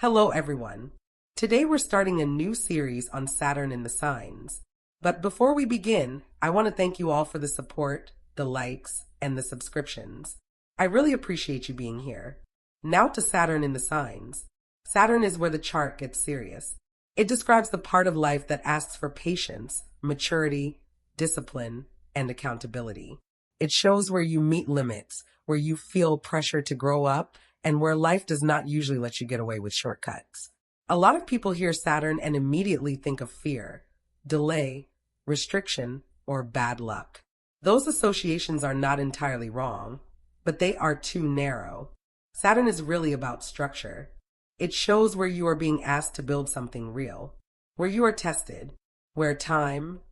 Hello, everyone. Today we're starting a new series on Saturn and the signs. But before we begin, I want to thank you all for the support, the likes, and the subscriptions. I really appreciate you being here. Now to Saturn in the signs. Saturn is where the chart gets serious. It describes the part of life that asks for patience, maturity, discipline, and accountability. It shows where you meet limits, where you feel pressure to grow up, and where life does not usually let you get away with shortcuts. A lot of people hear Saturn and immediately think of fear, delay, restriction, or bad luck. Those associations are not entirely wrong, but they are too narrow. Saturn is really about structure. It shows where you are being asked to build something real, where you are tested, where time,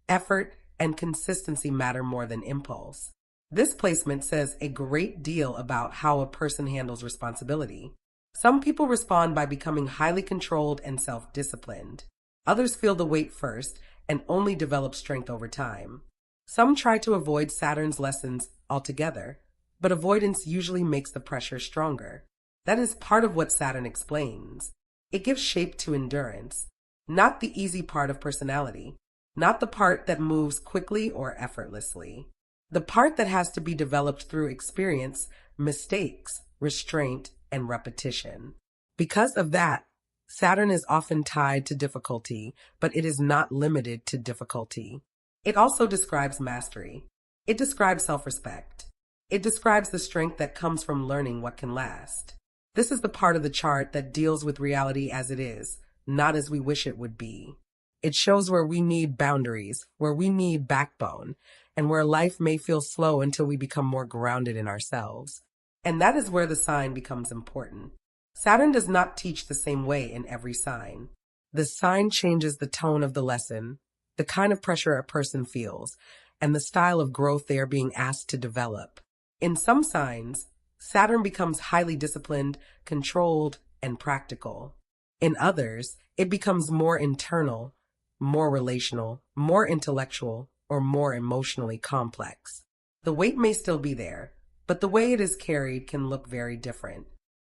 effort, and consistency matter more than impulse. This placement says a great deal about how a person handles responsibility. Some people respond by becoming highly controlled and self-disciplined. Others feel the weight first and only develop strength over time. Some try to avoid Saturn's lessons altogether, but avoidance usually makes the pressure stronger. That is part of what Saturn explains. It gives shape to endurance, not the easy part of personality, not the part that moves quickly or effortlessly. The part that has to be developed through experience, mistakes, restraint, and repetition. Because of that, Saturn is often tied to difficulty, but it is not limited to difficulty. It also describes mastery. It describes self-respect. It describes the strength that comes from learning what can last. This is the part of the chart that deals with reality as it is, not as we wish it would be. It shows where we need boundaries, where we need backbone, and where life may feel slow until we become more grounded in ourselves. And that is where the sign becomes important. Saturn does not teach the same way in every sign. The sign changes the tone of the lesson, the kind of pressure a person feels, and the style of growth they are being asked to develop. In some signs, Saturn becomes highly disciplined, controlled, and practical. In others, it becomes more internal, more relational, more intellectual, or more emotionally complex. The weight may still be there, but the way it is carried can look very different.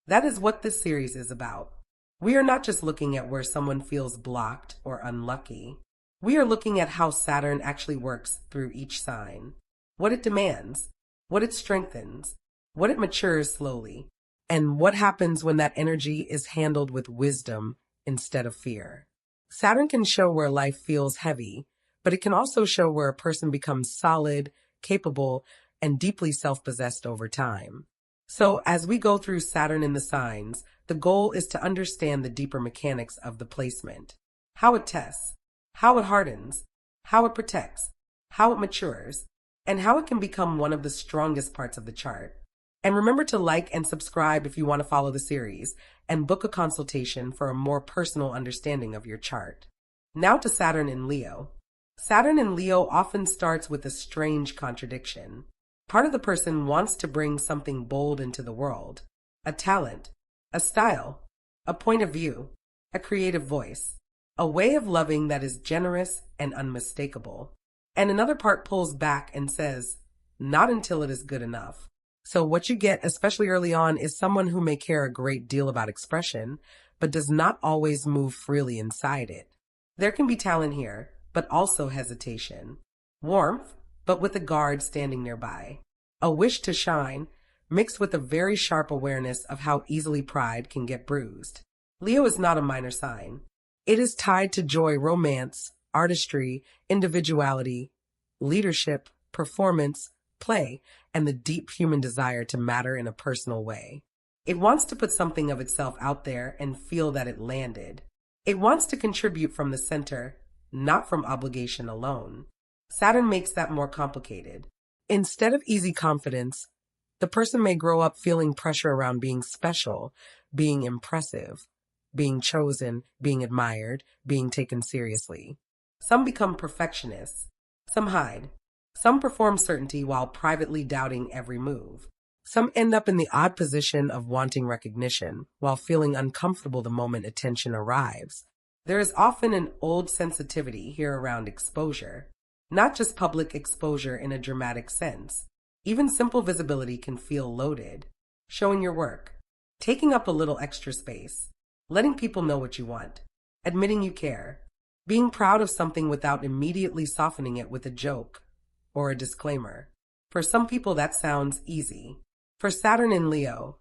That is what this series is about. We are not just looking at where someone feels blocked or unlucky. We are looking at how Saturn actually works through each sign, what it demands, what it strengthens, what it matures slowly, and what happens when that energy is handled with wisdom instead of fear. Saturn can show where life feels heavy, but it can also show where a person becomes solid, capable, and deeply self-possessed over time. So as we go through Saturn in the signs, the goal is to understand the deeper mechanics of the placement, how it tests, how it hardens, how it protects, how it matures, and how it can become one of the strongest parts of the chart. And remember to like and subscribe if you want to follow the series, and book a consultation for a more personal understanding of your chart. Now to Saturn in Leo. Saturn in Leo often starts with a strange contradiction. Part of the person wants to bring something bold into the world, a talent, a style, a point of view, a creative voice, a way of loving that is generous and unmistakable. And another part pulls back and says, not until it is good enough. So what you get, especially early on, is someone who may care a great deal about expression, but does not always move freely inside it. There can be talent here, but also hesitation. Warmth, but with a guard standing nearby. A wish to shine, mixed with a very sharp awareness of how easily pride can get bruised. Leo is not a minor sign. It is tied to joy, romance, artistry, individuality, leadership, performance, play, and the deep human desire to matter in a personal way. It wants to put something of itself out there and feel that it landed. It wants to contribute from the center, not from obligation alone. Saturn makes that more complicated. Instead of easy confidence, the person may grow up feeling pressure around being special, being impressive, being chosen, being admired, being taken seriously. Some become perfectionists. Some hide. Some perform certainty while privately doubting every move. Some end up in the odd position of wanting recognition while feeling uncomfortable the moment attention arrives. There is often an old sensitivity here around exposure, not just public exposure in a dramatic sense. Even simple visibility can feel loaded, showing your work, taking up a little extra space. letting people know what you want, admitting you care, being proud of something without immediately softening it with a joke or a disclaimer. For some people, that sounds easy. For Saturn in Leo,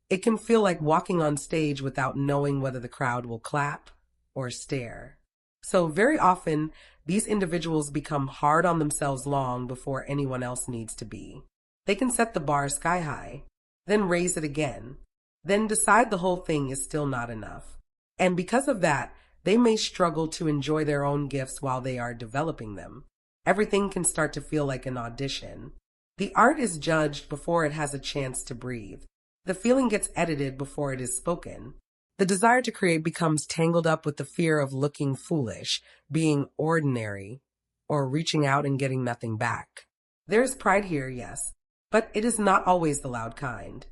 it can feel like walking on stage without knowing whether the crowd will clap or stare. So very often, these individuals become hard on themselves long before anyone else needs to be. They can set the bar sky high, then raise it again, then decide the whole thing is still not enough. And because of that, they may struggle to enjoy their own gifts while they are developing them. Everything can start to feel like an audition. The art is judged before it has a chance to breathe. The feeling gets edited before it is spoken. The desire to create becomes tangled up with the fear of looking foolish, being ordinary, or reaching out and getting nothing back. There's pride here, yes, but it is not always the loud kind.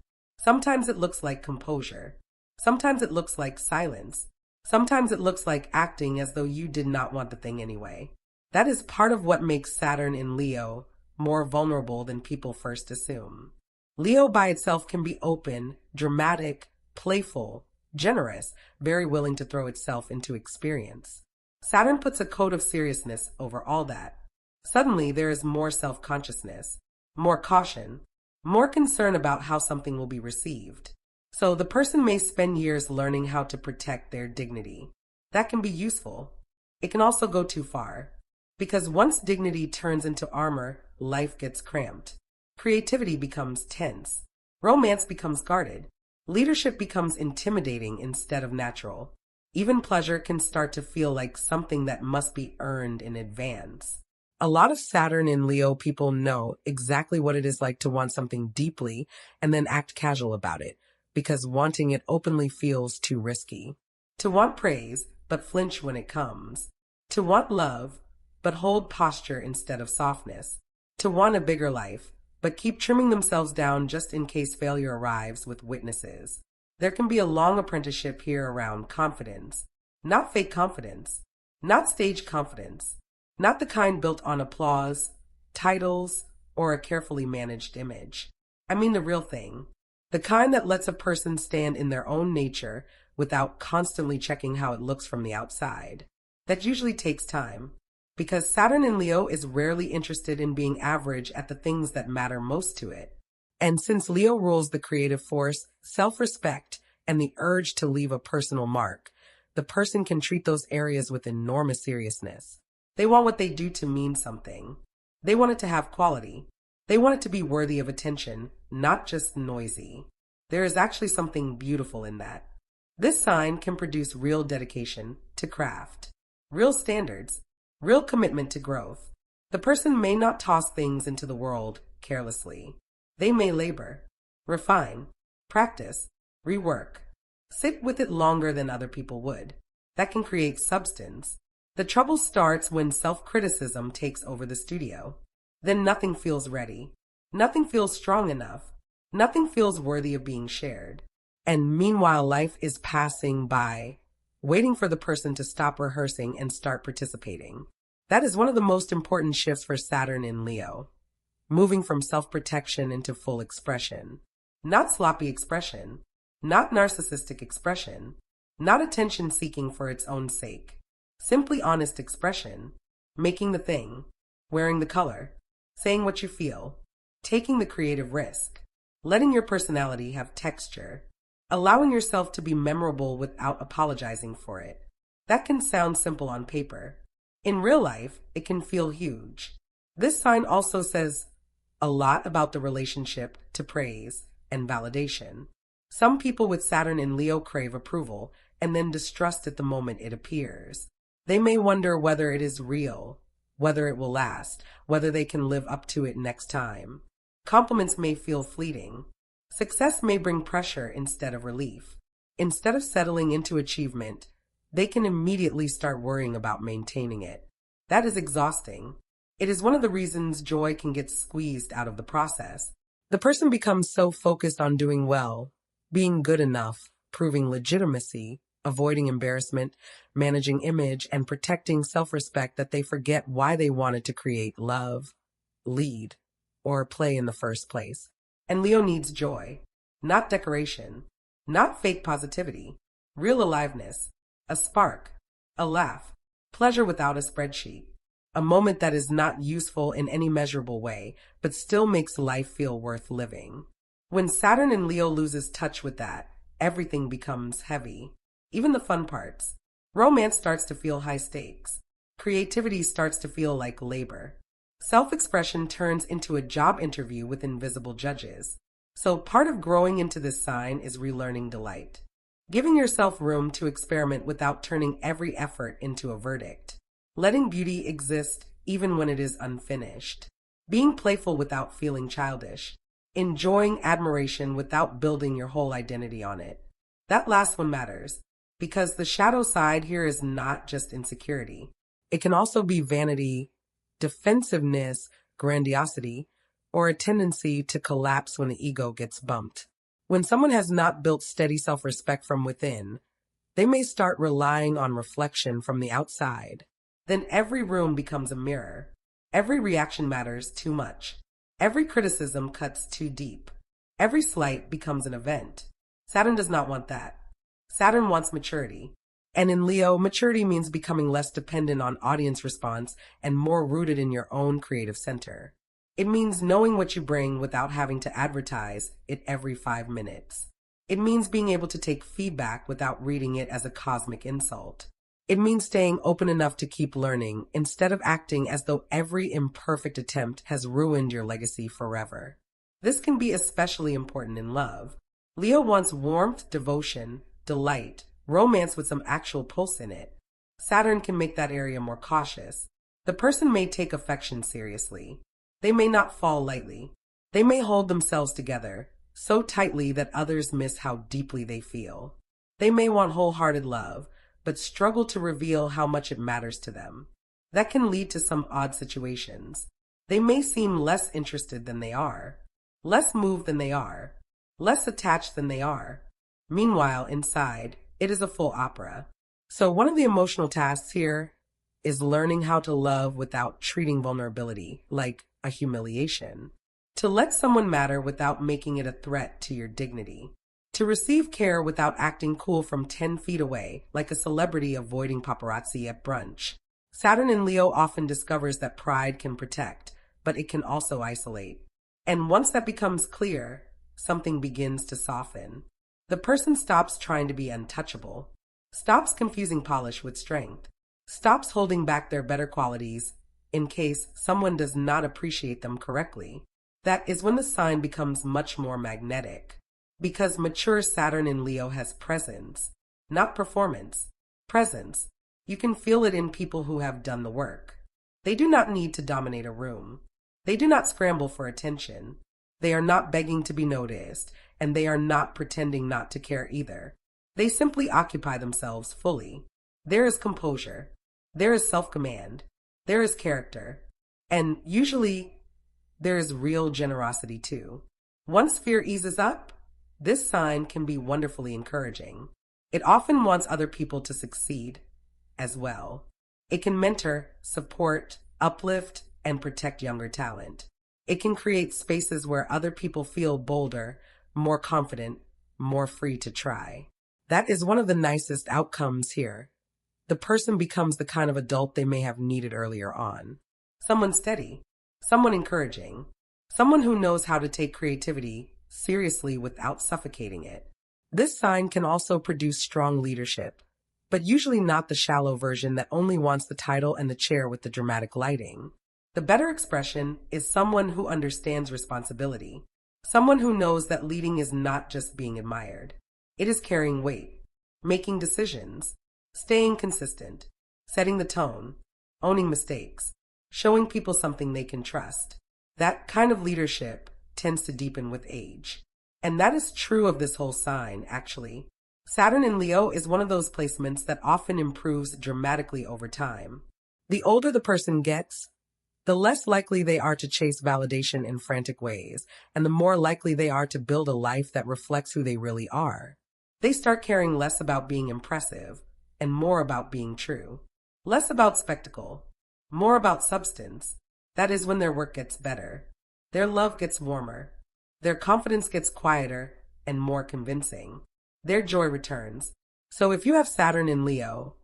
Sometimes it looks like composure. Sometimes it looks like silence. Sometimes it looks like acting as though you did not want the thing anyway. That is part of what makes Saturn in Leo more vulnerable than people first assume. Leo by itself can be open, dramatic, playful, generous, very willing to throw itself into experience. Saturn puts a coat of seriousness over all that. Suddenly, there is more self-consciousness, more caution, more concern about how something will be received. So the person may spend years learning how to protect their dignity. That can be useful. It can also go too far. Because once dignity turns into armor, life gets cramped. Creativity becomes tense. Romance becomes guarded. Leadership becomes intimidating instead of natural. Even pleasure can start to feel like something that must be earned in advance. A lot of Saturn in Leo people know exactly what it is like to want something deeply and then act casual about it, because wanting it openly feels too risky. To want praise, but flinch when it comes. To want love, but hold posture instead of softness. To want a bigger life, but keep trimming themselves down just in case failure arrives with witnesses. There can be a long apprenticeship here around confidence. Not fake confidence. Not stage confidence. Not the kind built on applause, titles, or a carefully managed image. I mean the real thing. The kind that lets a person stand in their own nature without constantly checking how it looks from the outside. That usually takes time. Because Saturn in Leo is rarely interested in being average at the things that matter most to it. And since Leo rules the creative force, self-respect, and the urge to leave a personal mark, the person can treat those areas with enormous seriousness. They want what they do to mean something. They want it to have quality. They want it to be worthy of attention, not just noisy. There is actually something beautiful in that. This sign can produce real dedication to craft, real standards, real commitment to growth. The person may not toss things into the world carelessly. They may labor, refine, practice, rework, sit with it longer than other people would. That can create substance. The trouble starts when self-criticism takes over the studio. Then nothing feels ready. Nothing feels strong enough. Nothing feels worthy of being shared. And meanwhile, life is passing by, waiting for the person to stop rehearsing and start participating. That is one of the most important shifts for Saturn in Leo. Moving from self-protection into full expression. Not sloppy expression. Not narcissistic expression. Not attention seeking for its own sake. Simply honest expression. Making the thing. Wearing the color. Saying what you feel. Taking the creative risk. Letting your personality have texture. Allowing yourself to be memorable without apologizing for it. That can sound simple on paper. In real life, it can feel huge. This sign also says a lot about the relationship to praise and validation. Some people with Saturn in Leo crave approval and then distrust it the moment it appears. They may wonder whether it is real, whether it will last, whether they can live up to it next time. Compliments may feel fleeting. Success may bring pressure instead of relief. Instead of settling into achievement, they can immediately start worrying about maintaining it. That is exhausting. It is one of the reasons joy can get squeezed out of the process. The person becomes so focused on doing well, being good enough, proving legitimacy, avoiding embarrassment, managing image, and protecting self-respect that they forget why they wanted to create love, lead, or play in the first place. And Leo needs joy, not decoration, not fake positivity, real aliveness, a spark, a laugh, pleasure without a spreadsheet, a moment that is not useful in any measurable way, but still makes life feel worth living. When Saturn in Leo loses touch with that, everything becomes heavy, even the fun parts. Romance starts to feel high stakes. Creativity starts to feel like labor. Self-expression turns into a job interview with invisible judges. So part of growing into this sign is relearning delight. Giving yourself room to experiment without turning every effort into a verdict. Letting beauty exist even when it is unfinished. Being playful without feeling childish. Enjoying admiration without building your whole identity on it. That last one matters, because the shadow side here is not just insecurity. It can also be vanity, defensiveness, grandiosity, or a tendency to collapse when the ego gets bumped. When someone has not built steady self-respect from within, they may start relying on reflection from the outside. Then every room becomes a mirror. Every reaction matters too much. Every criticism cuts too deep. Every slight becomes an event. Saturn does not want that. Saturn wants maturity. And in Leo, maturity means becoming less dependent on audience response and more rooted in your own creative center. It means knowing what you bring without having to advertise it every 5 minutes. It means being able to take feedback without reading it as a cosmic insult. It means staying open enough to keep learning instead of acting as though every imperfect attempt has ruined your legacy forever. This can be especially important in love. Leo wants warmth, devotion, delight, romance with some actual pulse in it. Saturn can make that area more cautious. The person may take affection seriously. They may not fall lightly. They may hold themselves together so tightly that others miss how deeply they feel. They may want wholehearted love, but struggle to reveal how much it matters to them. That can lead to some odd situations. They may seem less interested than they are, less moved than they are, less attached than they are. Meanwhile, inside, it is a full opera. So one of the emotional tasks here is learning how to love without treating vulnerability like a humiliation. To let someone matter without making it a threat to your dignity. To receive care without acting cool from 10 feet away, like a celebrity avoiding paparazzi at brunch. Saturn in Leo often discovers that pride can protect, but it can also isolate. And once that becomes clear, something begins to soften. The person stops trying to be untouchable, stops confusing polish with strength, stops holding back their better qualities in case someone does not appreciate them correctly. That is when the sign becomes much more magnetic. Because mature Saturn in Leo has presence, not performance. Presence. You can feel it in people who have done the work. They do not need to dominate a room. They do not scramble for attention. They are not begging to be noticed, and they are not pretending not to care either. They simply occupy themselves fully. There is composure. There is self-command. There is character. And usually, there is real generosity too. Once fear eases up, this sign can be wonderfully encouraging. It often wants other people to succeed as well. It can mentor, support, uplift, and protect younger talent. It can create spaces where other people feel bolder, more confident, more free to try. That is one of the nicest outcomes here. The person becomes the kind of adult they may have needed earlier on. Someone steady, someone encouraging, someone who knows how to take creativity seriously without suffocating it. This sign can also produce strong leadership, but usually not the shallow version that only wants the title and the chair with the dramatic lighting. The better expression is someone who understands responsibility, someone who knows that leading is not just being admired. It is carrying weight, making decisions, staying consistent, setting the tone, owning mistakes, showing people something they can trust. That kind of leadership tends to deepen with age. And that is true of this whole sign, actually. Saturn in Leo is one of those placements that often improves dramatically over time. The older the person gets, the less likely they are to chase validation in frantic ways, and the more likely they are to build a life that reflects who they really are. They start caring less about being impressive and more about being true. Less about spectacle, more about substance. That is when their work gets better. Their love gets warmer. Their confidence gets quieter and more convincing. Their joy returns. So if you have Saturn in Leo,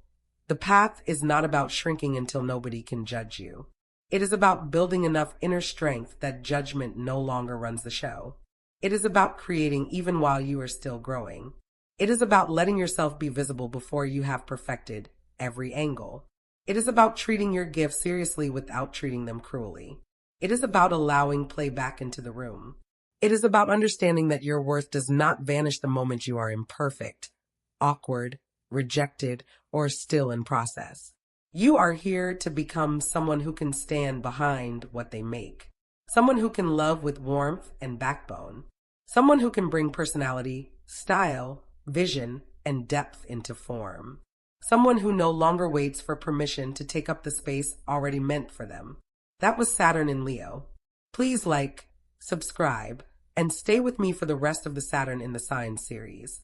the path is not about shrinking until nobody can judge you. It is about building enough inner strength that judgment no longer runs the show. It is about creating even while you are still growing. It is about letting yourself be visible before you have perfected every angle. It is about treating your gifts seriously without treating them cruelly. It is about allowing play back into the room. It is about understanding that your worth does not vanish the moment you are imperfect, awkward, rejected, or still in process. You are here to become someone who can stand behind what they make, someone who can love with warmth and backbone, someone who can bring personality, style, vision, and depth into form, someone who no longer waits for permission to take up the space already meant for them. That was Saturn in Leo. Please like, subscribe, and stay with me for the rest of the Saturn in the Signs series.